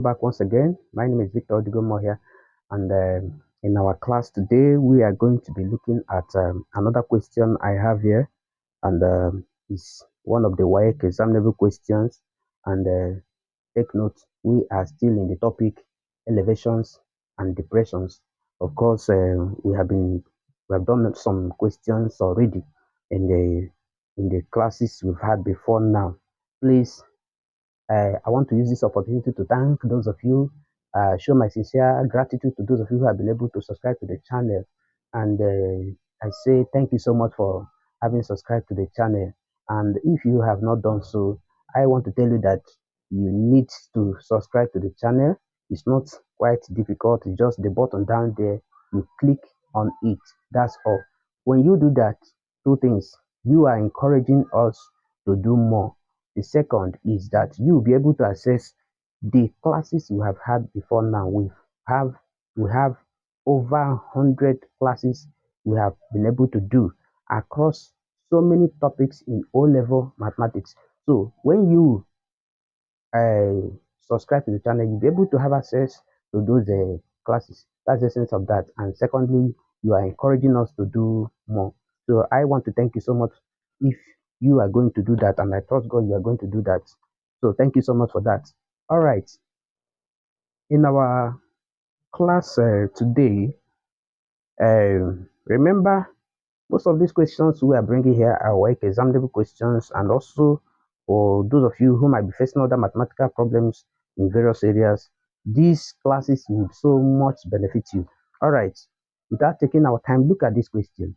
Back once again. My name is Victor Digomo here, and in our class today, we are going to be looking at another question I have here, and it's one of the Waec examinable questions. And take note, we are still in the topic elevations and depressions. Of course, we have done some questions already in the classes we've had before now. Please, I want to use this opportunity to thank those of you, show my sincere gratitude to those of you who have been able to subscribe to the channel. And I say thank you so much for having subscribed to the channel. And if you have not done so, I want to tell you that you need to subscribe to the channel. It's not quite difficult. It's just the button down there. You click on it. That's all. When you do that, two things. You are encouraging us to do more. The second is that you'll be able to access the classes we have had before now. Have we have over 100 classes we have been able to do across so many topics in O-level mathematics. So when you subscribe to the channel, you'll be able to have access to those classes. That's the sense of that. And secondly, you are encouraging us to do more. So I want to thank you so much if you are going to do that, and I trust God you are going to do that. So thank you so much for that. All right. In our class today, remember most of these questions we are bringing here are Waec examinable questions, and also for those of you who might be facing other mathematical problems in various areas, these classes would so much benefit you. All right, without taking our time, look at this question.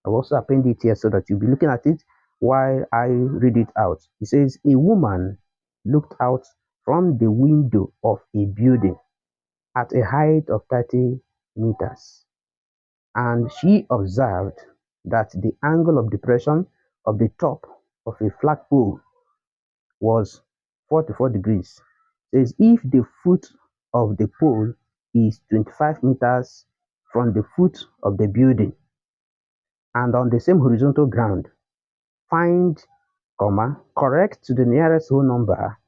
I've also appended it here so that you'll be looking at it while I read it out. It says, a woman looked out from the window of a building at a height of 30 meters, and she observed that the angle of depression of the top of a flagpole was 44 degrees. It says if the foot of the pole is 25 meters from the foot of the building and on the same horizontal ground, find, correct to the nearest whole number,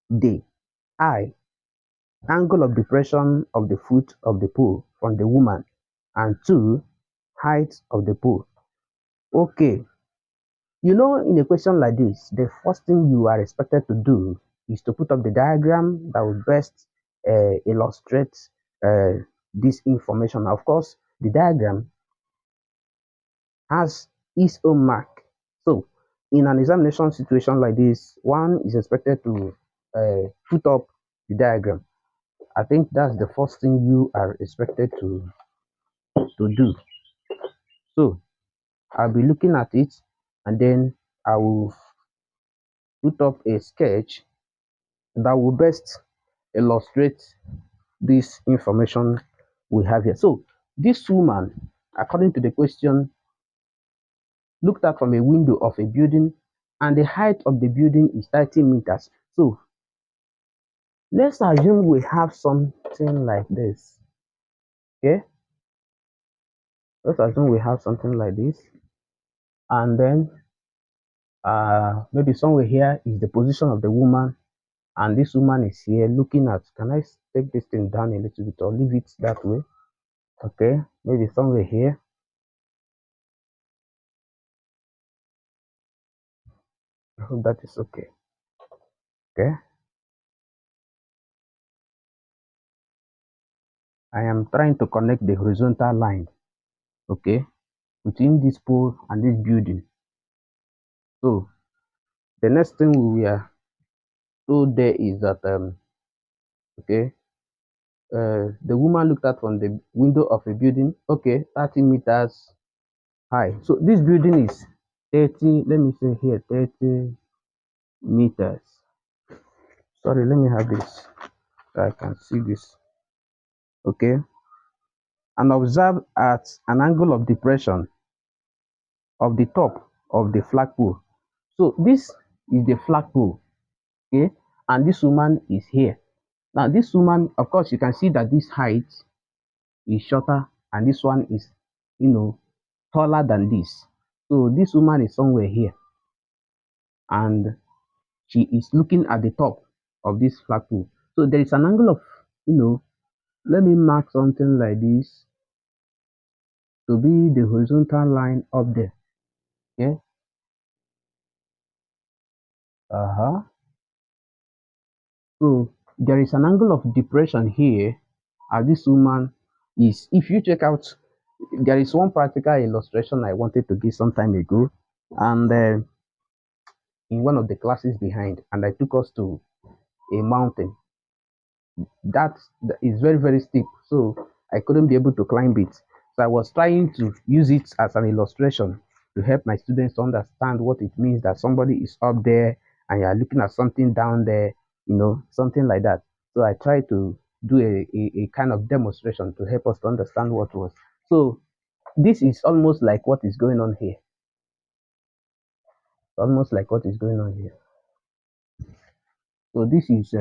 the I, angle of depression of the foot of the pole from the woman, and 2, height of the pole. Okay, you know, in a question like this, the first thing you are expected to do is to put up the diagram that will best illustrate this information. Of course, the diagram has its own mark. So, in an examination situation like this, one is expected to put up the diagram. I think that's the first thing you are expected to do. So, I'll be looking at it, and then I will put up a sketch that will best illustrate this information we have here. So this woman, according to the question, looked out from a window of a building, and the height of the building is 30 meters. So let's assume we have something like this. Okay, let's assume we have something like this, and then maybe somewhere here is the position of the woman, and this woman is here looking at. Can I take this thing down a little bit or leave it that way? Okay, maybe somewhere here. I hope that is okay. Okay, I am trying to connect the horizontal line, okay, between this pole and this building. So the next thing we are told there is that okay, the woman looked out from the window of a building, okay, 30 meters high. So this building is 30, let me say here, 30 meters. Sorry, let me have this so I can see this. Okay, and observe at an angle of depression of the top of the flagpole. So this is the flagpole, okay, and this woman is here. Now this woman, of course, you can see that this height is shorter and this one is, taller than this. So this woman is somewhere here, and she is looking at the top of this flagpole. So there is an angle of, let me mark something like this to be the horizontal line up there. Okay. Uh-huh. So there is an angle of depression here as this woman is, if you check out, there is one practical illustration I wanted to give some time ago, and in one of the classes behind, and I took us to a mountain that is very, very steep, so I couldn't be able to climb it. So I was trying to use it as an illustration to help my students understand what it means that somebody is up there and you're looking at something down there, something like that. So I tried to do a kind of demonstration to help us to understand what was. So this is almost like what is going on here. Almost like what is going on here. So this is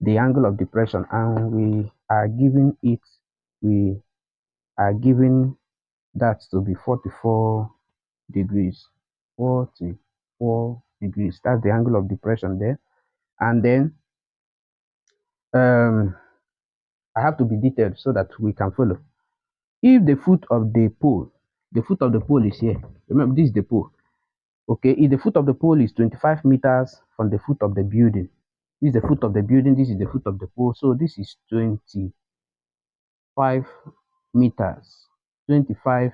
the angle of depression, and we are giving it, we are giving that to be 44 degrees. 44 degrees. That's the angle of depression there. And then I have to be detailed so that we can follow. If the foot of the pole is here. Remember, this is the pole. Okay, if the foot of the pole is 25 meters from the foot of the building, this is the foot of the building, this is the foot of the pole. So this is 25 meters. 25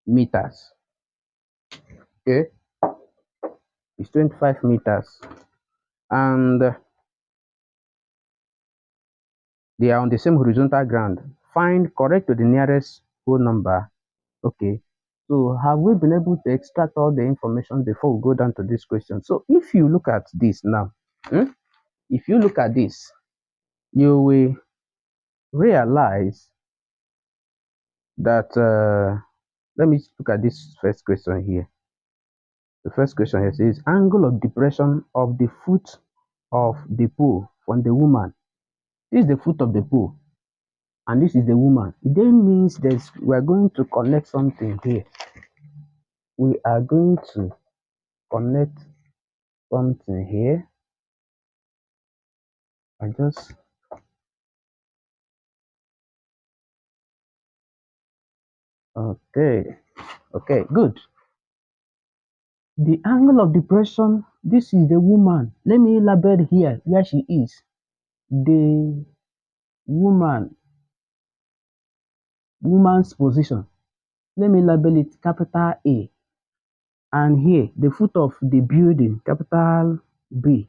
meters. Okay, it's 25 meters. And they are on the same horizontal ground. Find correct to the nearest whole number. Okay. So have we been able to extract all the information before we go down to this question? So if you look at this now, if you look at this, you will realize that, let me look at this first question here. The first question here says angle of depression of the foot of the pole from the woman. This is the foot of the pole, and this is the woman. It then means we are going to connect something here. We are going to connect something here. I just okay, good. The angle of depression, this is the woman. Let me label here where she is. The woman's position. Let me label it capital A. And here, the foot of the building, capital B.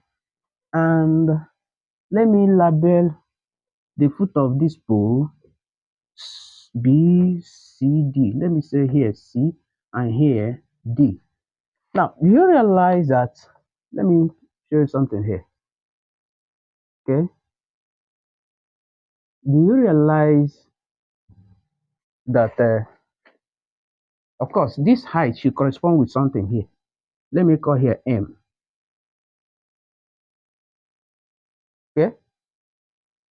And let me label the foot of this pole, B, C, D. Let me say here C and here D. Now, you realize that, let me show you something here. Okay. Do you realize that, of course, this height should correspond with something here. Let me call here M. Okay.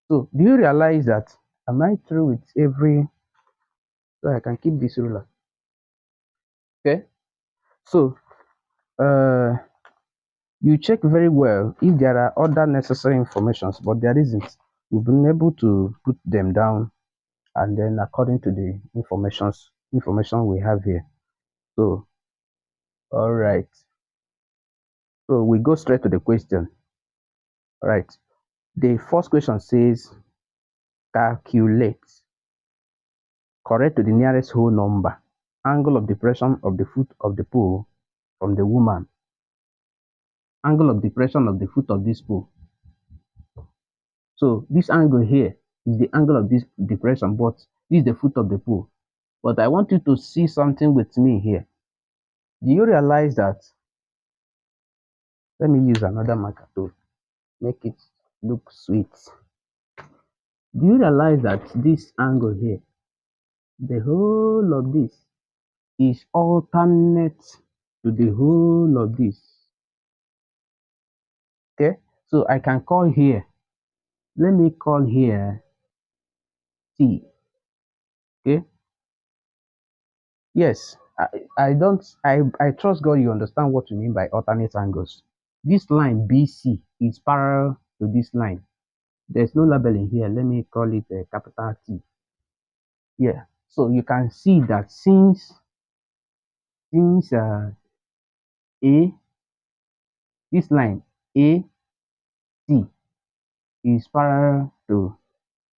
So, do you realize that, am I through with every, so I can keep this ruler? Okay. So, you check very well if there are other necessary informations, but there isn't. We've been able to put them down, and then according to the information we have here. So, all right. So we go straight to the question. All right. The first question says, calculate correct to the nearest whole number angle of depression of the foot of the pole from the woman. Angle of depression of the foot of this pole. So this angle here is the angle of this depression, but this is the foot of the pole. But I want you to see something with me here. Do you realize that? Let me use another marker to make it look sweet. Do you realize that this angle here, the whole of this, is alternate to the whole of this? Okay, so I can call here, let me call here T. Okay, yes, I trust God you understand what you mean by alternate angles. This line BC is parallel to this line. there's no labeling here. Let me call it a capital T. Yeah. So you can see that since A, this line A C is parallel to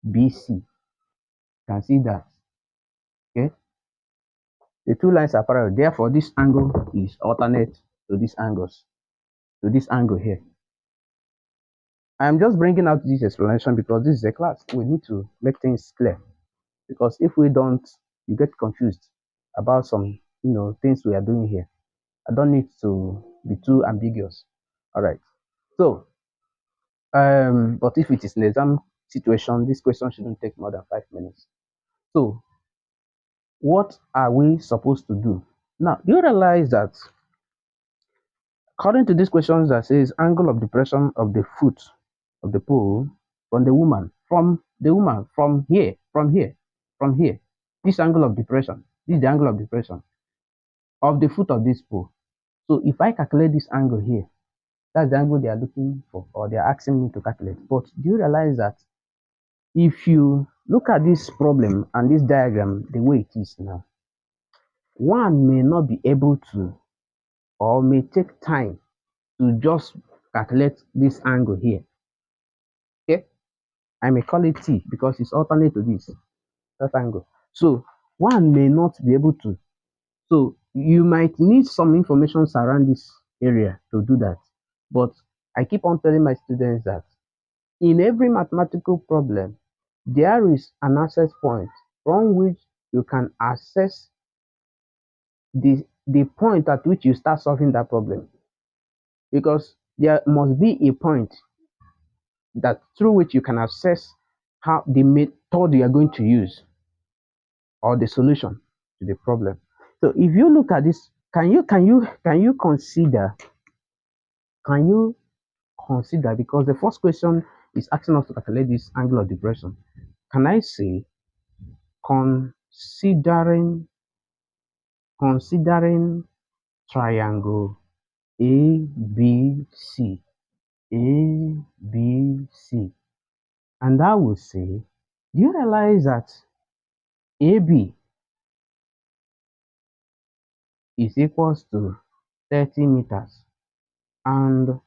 BC. You can see that. Okay. The two lines are parallel. Therefore, this angle is alternate to these angles, to this angle here. I'm just bringing out this explanation because this is a class. We need to make things clear. Because if we don't, you get confused about some, things we are doing here. I don't need to be too ambiguous. All right. So, but if it is an exam situation, this question shouldn't take more than 5 minutes. So, what are we supposed to do? Now, you realize that according to these questions that says angle of depression of the foot of the pole from the woman, from here, this angle of depression, this is the angle of depression of the foot of this pole. So if I calculate this angle here, that's the angle they are looking for, or they are asking me to calculate. But do you realize that if you look at this problem and this diagram the way it is now, one may not be able to, or may take time to just calculate this angle here. Okay, I may call it T because it's alternate to that angle. So one may not be able to. So you might need some information around this area to do that. But I keep on telling my students that in every mathematical problem, there is an access point from which you can access the point at which you start solving that problem. Because there must be a point that through which you can assess how the method you are going to use or the solution to the problem. So if you look at this, can you consider because the first question is asking us to calculate this angle of depression. Can I say considering triangle ABC, ABC, and I will say, do you realize that AB is equals to 30 meters and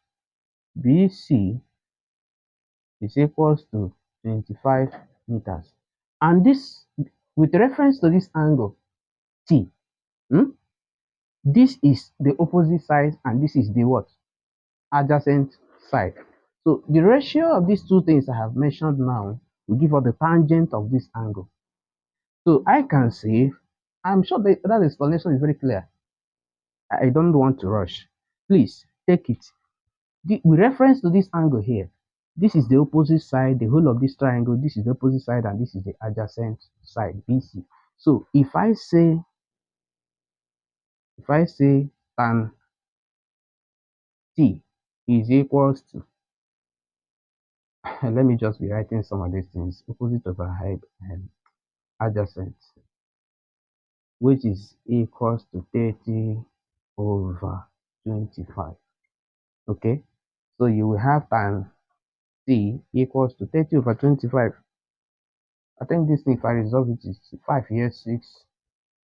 BC is equals to 25 meters, and this with reference to this angle T, this is the opposite side and this is the what? Adjacent side. So the ratio of these two things I have mentioned now will give us the tangent of this angle. So I can say, I'm sure that explanation is very clear. I don't want to rush. Please take it. With reference to this angle here, this is the opposite side, the whole of this triangle, this is the opposite side, and this is the adjacent side, BC. So if I say tan T is equals to, let me just be writing some of these things, opposite over height and adjacent, which is equals to 30 over 25. Okay, so you will have tan T equals to 30 over 25. I think this thing, if I resolve it, is 5 here, 6,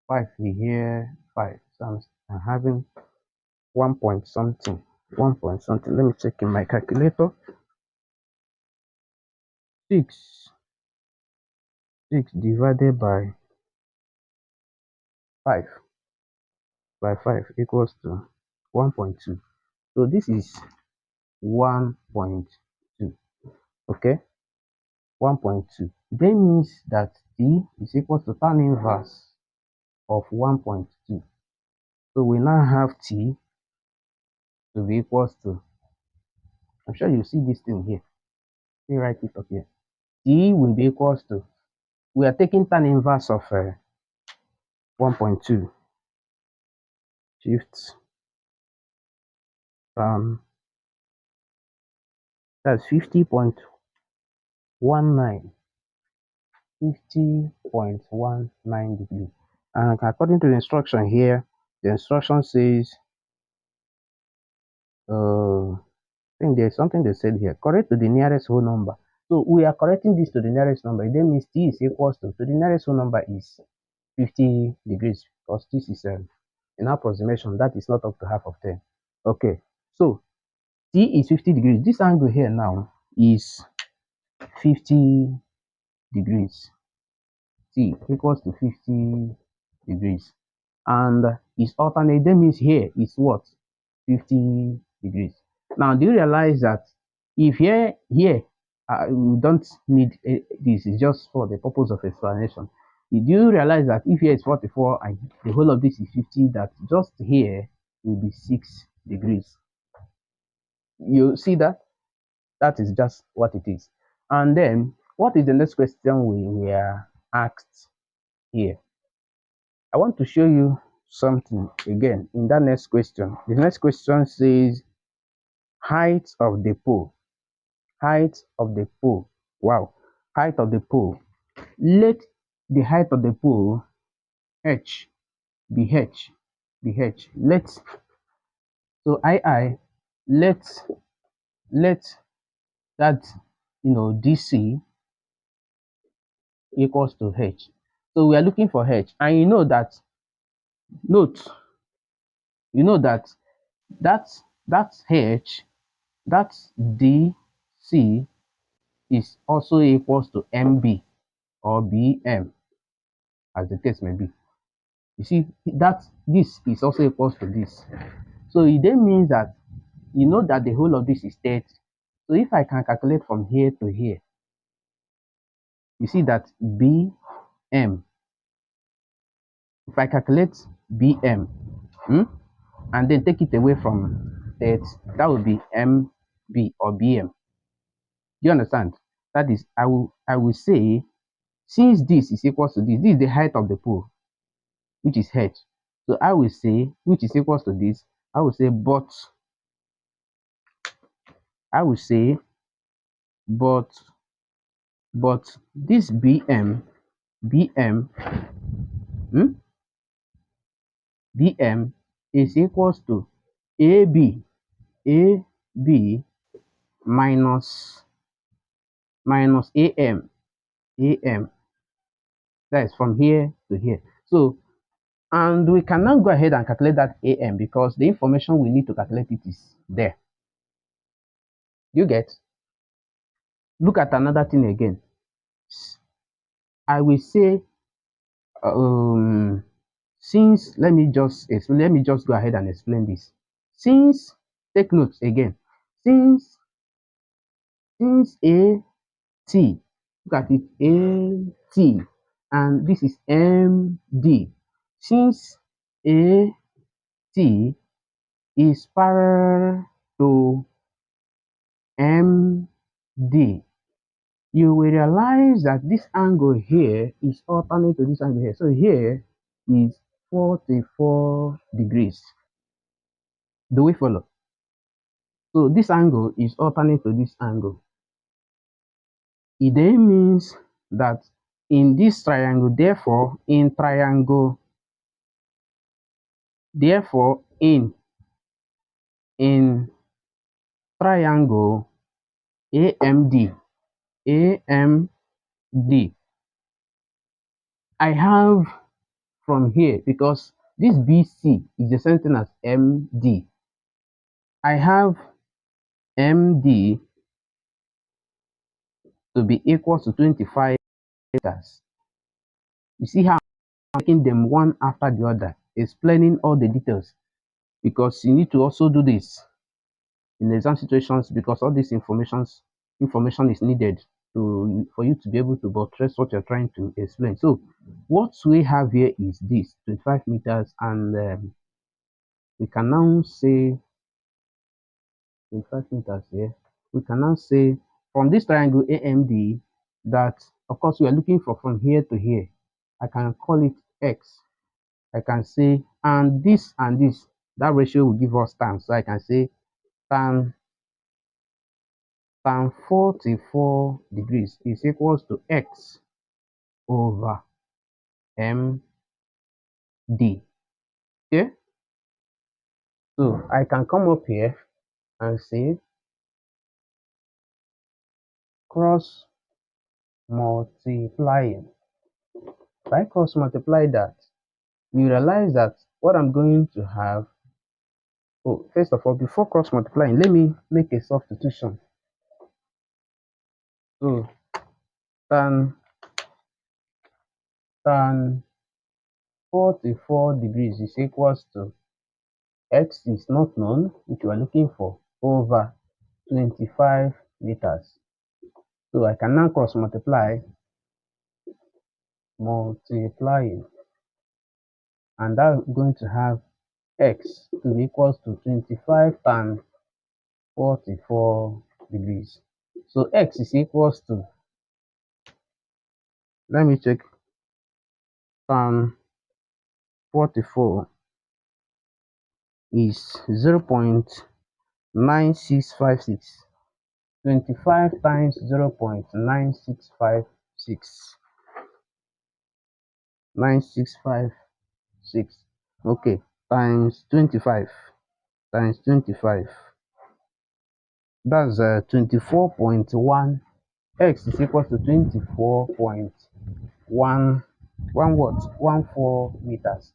5 here, 5. So I'm having 1 point something. Let me check in my calculator. 6 divided by 5 equals to 1.2. So this is 1.2. Okay, 1.2. That means that T is equal to tan inverse of 1.2. So we now have T to be equals to, I'm sure you see this thing here. Let me write it up here. T will be equals to, we are taking tan inverse of 1.2. Shift that's 50.19. 50.19 degrees. And according to the instruction here, the instruction says, I think there's something they said here. Correct to the nearest whole number. So we are correcting this to the nearest number. That means t is equals to the nearest whole number is 50 degrees, because this is an approximation that is not up to half of 10. Okay, so t is 50 degrees. This angle here now is 50 degrees. T equals to 50 degrees. And is alternate. That means here is what? 50 degrees. Now, do you realize that if here, we don't need this, is just for the purpose of explanation. Do you realize that if here is 44 and the whole of this is 50, that just here will be 6 degrees? You see that? That is just what it is. And then, what is the next question we are asked here? I want to show you something again in that next question. The next question says height of the pole. Height of the pole. Wow. Height of the pole. Let the height of the pole h be h. Be h. Let let that DC equals to h. So we are looking for h, and you know that note you know that that's h, that's DC is also equals to MB or BM, as the case may be. You see that this is also equals to this. So it then means that you know that the whole of this is 30. So if I can calculate from here to here, you see that BM, if I calculate BM, and then take it away from 30, that would be MB or BM. Do you understand? That is, I will say, since this is equal to this is the height of the pole, which is h. So I will say, which is equals to this, I will say, but this BM is equals to AB minus AM. That is from here to here. So, and we can now go ahead and calculate that AM, because the information we need to calculate it is there. You get? Look at another thing again. I will say, since let me just go ahead and explain this. Since, take notes again. Since AT, look at it, AT, and this is MD. Since AT is parallel to MD, you will realize that this angle here is alternate to this angle here. So here is 44 degrees. Do we follow? So this angle is alternate to this angle. It then means that in this triangle, therefore in triangle AMD, I have from here, because this BC is the same thing as MD, I have MD to be equal to 25 meters. You see how I'm making them one after the other, explaining all the details, because you need to also do this in exam situations, because all this information is needed for you to be able to buttress what you're trying to explain. So what we have here is this 25 meters, and we can now say 25 meters here. We can now say from this triangle AMD that, of course, we are looking for from here to here. I can call it X. I can say, and this, that ratio will give us tan. So I can say tan 44 degrees is equals to X over MD. Okay? So I can come up here and say cross multiplying. If I cross multiply that, you realize that what I'm going to have, oh, first of all, before cross multiplying, let me make a substitution. So tan 44 degrees is equals to x is not known, which we are looking for, over 25 meters. So I can now cross multiplying, and I'm going to have x to be equals to 25 tan 44 degrees. So x is equals to, let me check, tan 44 is 0.9656. 25 times 0.9656. 9656. Okay, times 25. Times 25. That's 24.1. X is equal to 24.1 14 meters.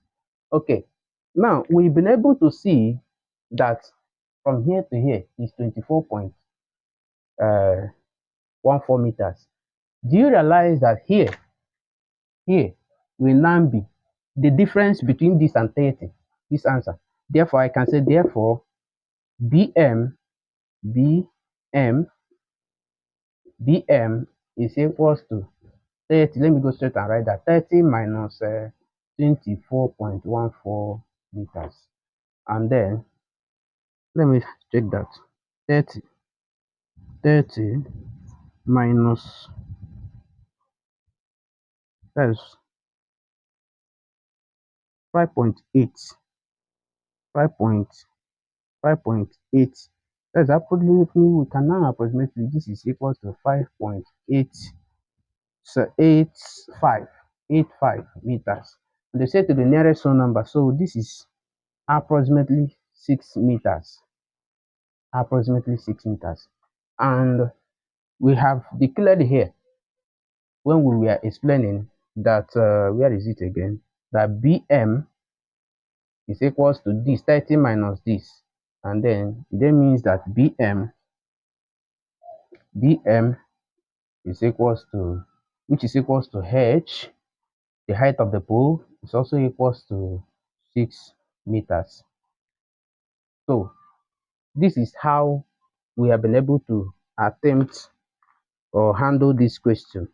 Okay, now we've been able to see that from here to here is 24.14 meters. Do you realize that here will now be the difference between this and 30, this answer? Therefore I can say, therefore bm is equals to 30. Let me go straight and write that. 30 minus 24.14 meters. And then let me check that. 30 minus, that's 5.8. 5.8. That's absolutely, we can now approximately, this is equal to 5.8, so 85 meters. And they say to the nearest whole number, so this is approximately 6 meters. Approximately 6 meters. And we have declared here, when we were explaining that, where is it again? That bm is equals to this, 30 minus this. And then that means that bm is equals to, which is equals to h, the height of the pole, is also equals to 6 meters. So this is how we have been able to attempt or handle this question.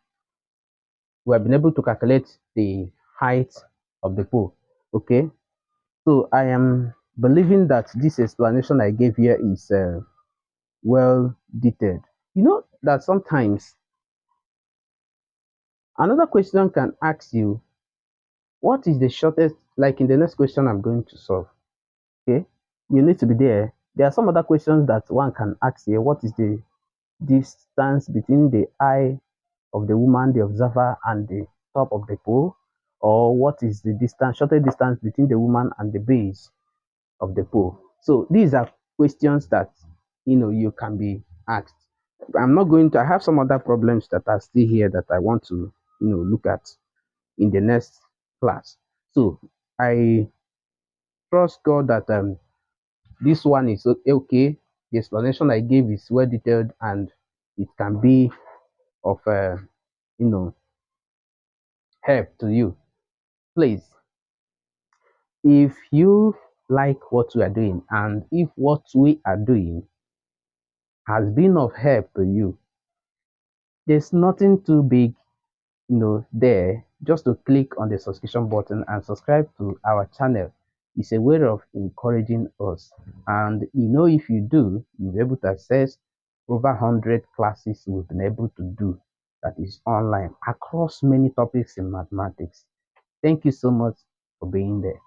We have been able to calculate the height of the pole. Okay, so I am believing that this explanation I gave here is well detailed. You know that sometimes another question can ask you, what is the shortest, like in the next question I'm going to solve. Okay, you need to be there. There are some other questions that one can ask here. What is the distance between the eye of the woman, the observer, and the top of the pole? Or what is the distance, shortest distance between the woman and the base of the pole? So these are questions that you can be asked. I'm not going to, I have some other problems that are still here that I want to look at in the next class. So I trust God that this one is okay. The explanation I gave is well detailed and it can be of help to you. Please, if you like what we are doing and if what we are doing has been of help to you, there's nothing too big there. Just to click on the subscription button and subscribe to our channel. It's a way of encouraging us, and if you do, you'll be able to access over 100 classes we've been able to do that is online across many topics in mathematics. Thank you so much for being there.